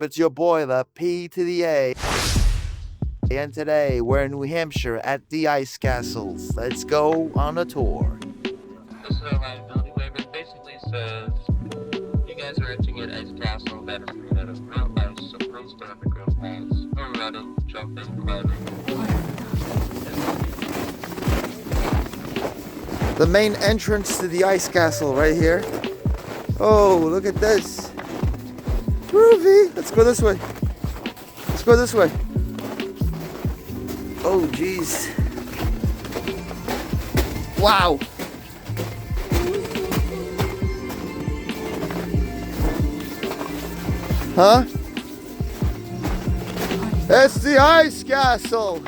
It's your boy, the P to the A. And today we're in New Hampshire at the ice castles. Let's go on a tour. This reliability waiver basically says you guys are entering an ice castle that is made out of real ice, so please don't have real walls. No running, jumping, climbing. The main entrance to the ice castle right here. Oh, look at this. Groovy. Let's go this way. Let's go this way. Oh, geez. Wow. Huh? It's the ice castle.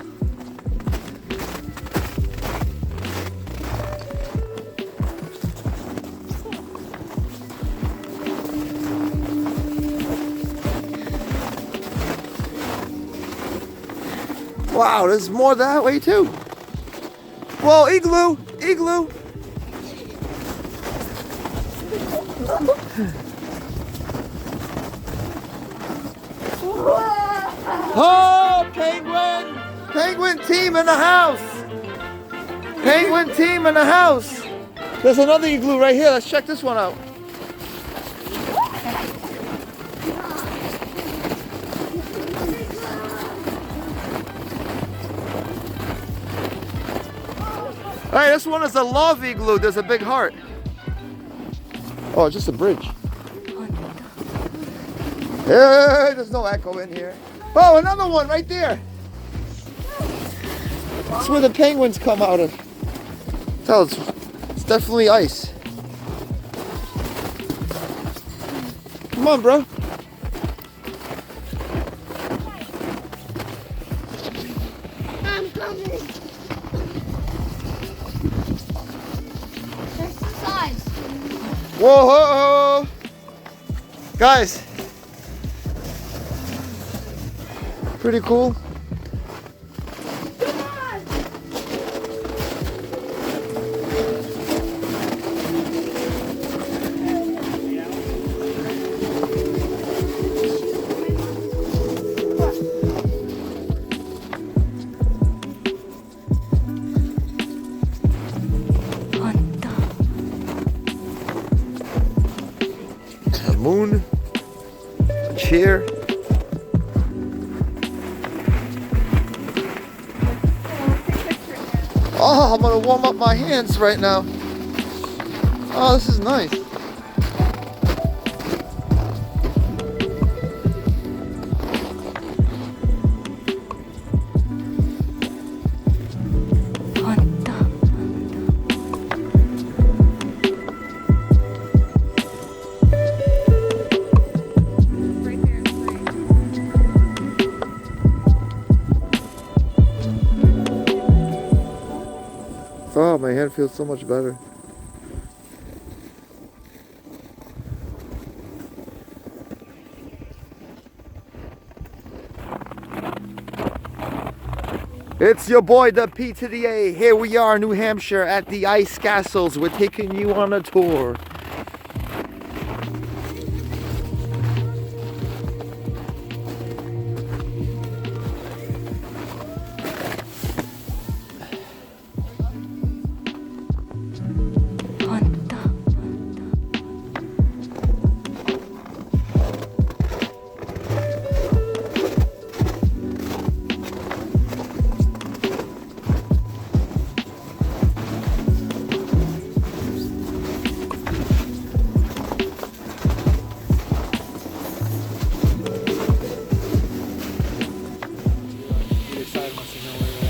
Wow, there's more that way too. Whoa, igloo, igloo. Oh, penguin! Penguin team in the house. Penguin team in the house. There's another igloo right here. Let's check this one out. Hey, this one is a love igloo. There's a big heart. Oh, it's just a bridge. Hey, there's no echo in here. Oh, another one right there. That's where the penguins come out of. Tell it's definitely ice. Come on, bro. I'm coming. Whoa, guys, pretty cool. Moon, a chair. Oh, I'm gonna warm up my hands right now. Oh, this is nice. Oh, my hand feels so much better. It's your boy, the P to the A. Here we are in New Hampshire at the ice castles. We're taking you on a tour.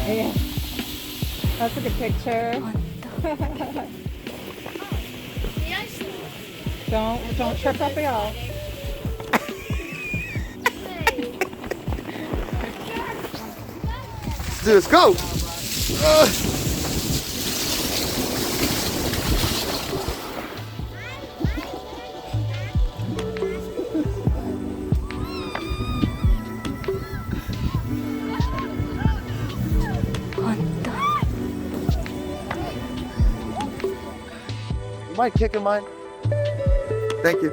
Yeah. That's a good picture. Don't trip up y'all. Let's do this. Go! You mind kicking mine? Thank you.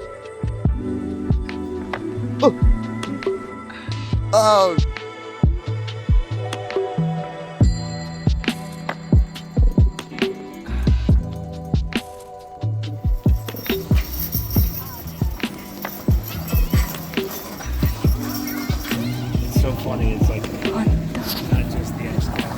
Oh. Oh. It's so funny. It's like not just the ice cap.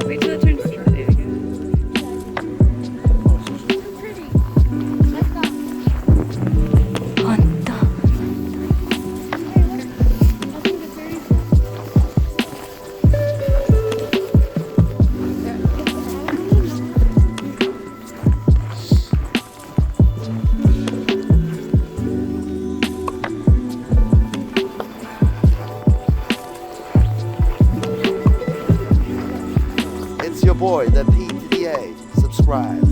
Wait till it turns slightly, I guess. It's your boy, the P to the A. Subscribe.